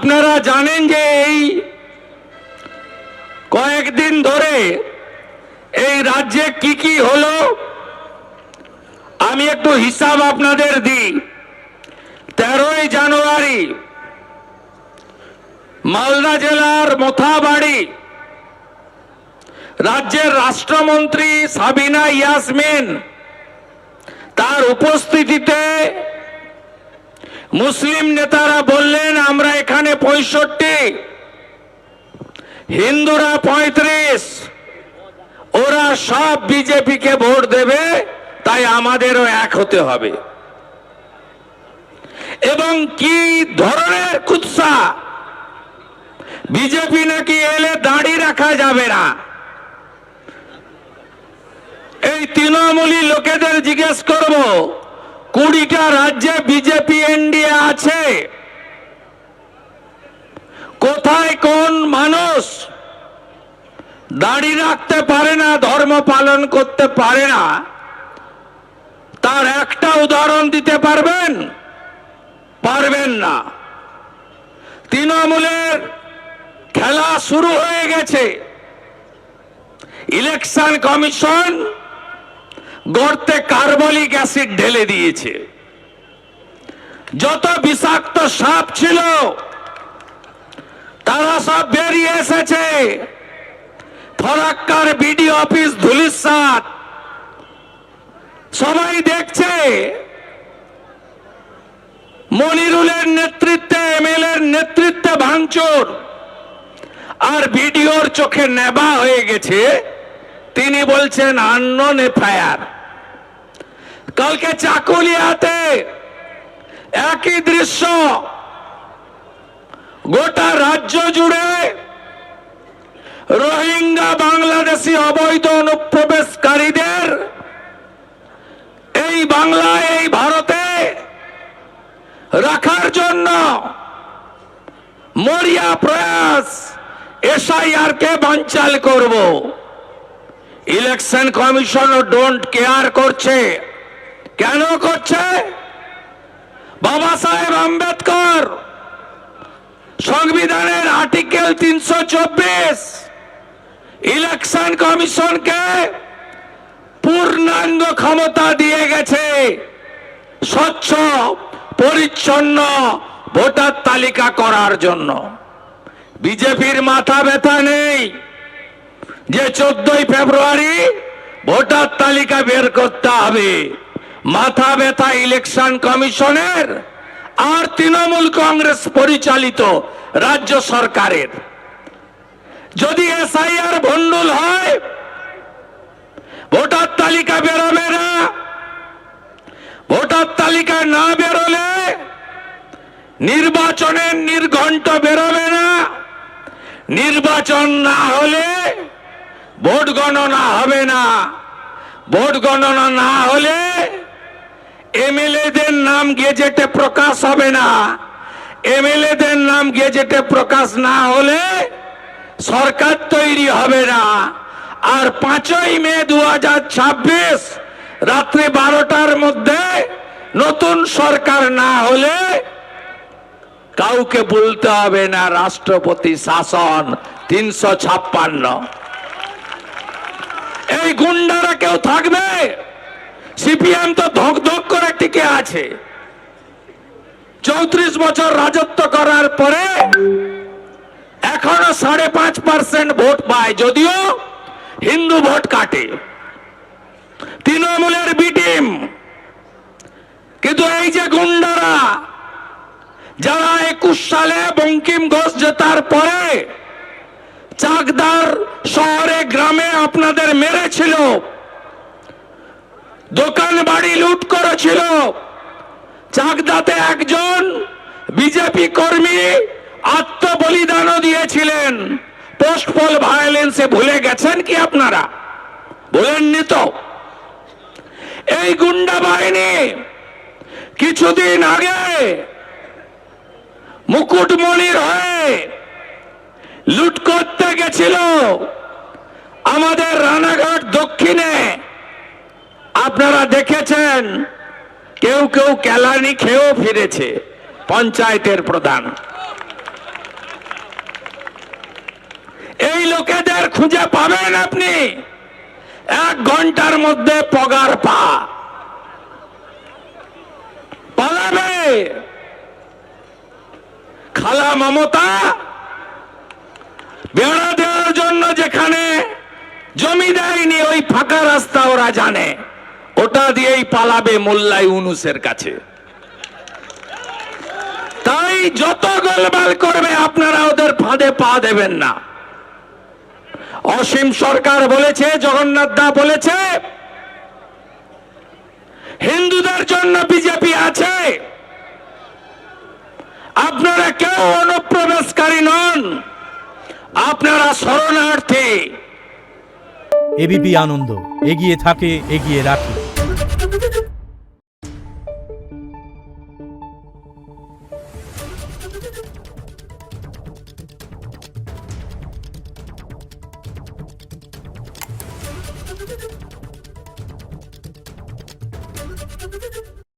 আপনারা জানেন যে এই কয়েকদিন ধরে এই রাজ্যে কি কি হলো, আমি একটু হিসাব আপনাদের দিই। 13ই জানুয়ারি মালদা জেলার মোথাবাড়ি রাজ্যের রাষ্ট্রমন্ত্রী সাবিনা ইয়াসমিন তার উপস্থিতিতে মুসলিম নেতারা বললেন আমরা এখানে 65, হিন্দুরা 35, ওরা সব বিজেপিকে ভোট দেবে, তাই আমাদেরও এক হতে হবে। এবং কি ধরনের কুৎসা, বিজেপি নাকি এলে দাড়ি রাখা যাবে না। এই তৃণমূলী লোকেদের জিজ্ঞেস করব, 20টা রাজ্যে বিজেপি এনডিএ আছে, কোথায় কোন মানুষ দাড়ি রাখতে পারে না, ধর্ম পালন করতে পারে না, তার একটা উদাহরণ দিতে পারবেন? পারবেন না। তৃণমূলের খেলা শুরু হয়ে গেছে। ইলেকশন কমিশন গর্তে কার্বলিক অ্যাসিড ঢেলে দিয়েছে। যত বিষাক্ত সাপ ছিল তারা সব বেরিয়ে এসেছে। ফরাক্কার বিডি অফিস ধুলিসাৎ সবাই দেখছে। মনিরুলের নেতৃত্বে, এমএলএর নেতৃত্বে ভাঙচুর, আর ভিডিওর চোখে নেবা হয়ে গেছে। তিনি বলছেন আননোন এফআইআর। কালকে চাকুলিয়াতে একই দৃশ্য, গোটা রাজ্য জুড়ে রোহিঙ্গা বাংলাদেশি অবৈধ অনুপ্রবেশকারীদের এই বাংলায়, এই ভারতে রাখার জন্য মরিয়া প্রয়াস, এসআইআর কে বানচাল করব। ইলেকশন কমিশন ডোন্ট কেয়ার করছে। কেন করছে? বাবা সাহেব আম্বেদকর সংবিধানের আর্টিকেল 324 ইলেকশন কমিশনকে পূর্ণাঙ্গ ক্ষমতা দিয়ে গেছে স্বচ্ছ পরিচ্ছন্ন ভোটার তালিকা করার জন্য। বিজেপির মাথা ব্যথা নেই যে 14ই ফেব্রুয়ারি ভোটার তালিকা বের করতে হবে। মাথা ব্যথা ইলেকশন কমিশনের আর তৃণমূল কংগ্রেস পরিচালিত রাজ্য সরকারের। যদি এসআইআর ভণ্ডুল হয়, ভোটার তালিকা বেরোবে না। ভোটার তালিকা না বেরোলে নির্বাচনের নির্ঘণ্ট বেরোবে না। নির্বাচন না হলে ভোট গণনা হবে না। ভোট গণনা না হলে এমএলএদের নাম গেজেটে প্রকাশ হবে না। এমএলএদের নাম গেজেটে প্রকাশ না হলে সরকার তৈরি হবে না। আর 5ই মে 2026 রাত্রি 12টার মধ্যে নতুন সরকার না হলে কাউকে বলতে হবে না রাষ্ট্রপতি শাসন 356। এই গুন্ডারা কেউ থাকবে? সিপিএম তো ধক ধক করে টিকে আছে। 34 বছর রাজত্ব করার পরে এখনো 5.5% ভোট পায়, যদিও হিন্দু ভোট কাটে। তৃণমূলের বি টিম। কিন্তু এই যে গুন্ডারা যারা 21 সালে বঙ্কিম ঘোষ জেতার পরে চাকদার শহরে গ্রামে আপনাদের মেরেছিল, দোকান বাড়ি লুট করেছিল, চাকদাতে একজন বিজেপি কর্মী আত্মবলিদানও দিয়েছিলেন। পোস্ট পোল ভায়োলেন্সে ভুলে গেছেন কি আপনারা? বলেননি তো? এই গুন্ডা বাহিনী কিছুদিন আগে মুকুটমণির হয়ে লুট করতে গেছিল আমাদের রানাঘাট দক্ষিণে। আপনারা দেখেছেন, কেউ কেউ কেলানি খেয়েও ফিরেছে পঞ্চায়েতের প্রধান। এদের খুঁজে পাবেন আপনি 1 ঘন্টার মধ্যে পগার পা পালাবে। খালা মমতা বেড়া দেওয়ার জন্য যেখানে জমি দেয়নি, ওই ফাঁকা রাস্তা ওরা জানে, ওটা দিয়েই পালাবে মোল্লা ইউনূসের কাছে। তাই যত গোলমাল করবে আপনারা ওদের ফাঁদে পা দেবেন না। অসীম সরকার বলেছে, জগন্নাথ দা বলেছে, হিন্দুদের জন্য বিজেপি আছে। আপনারা কেউ অনুপ্রবেশকারী নন, আপনারা শরণার্থী। এবিপি আনন্দ, এগিয়ে থাকে, এগিয়ে রাখে।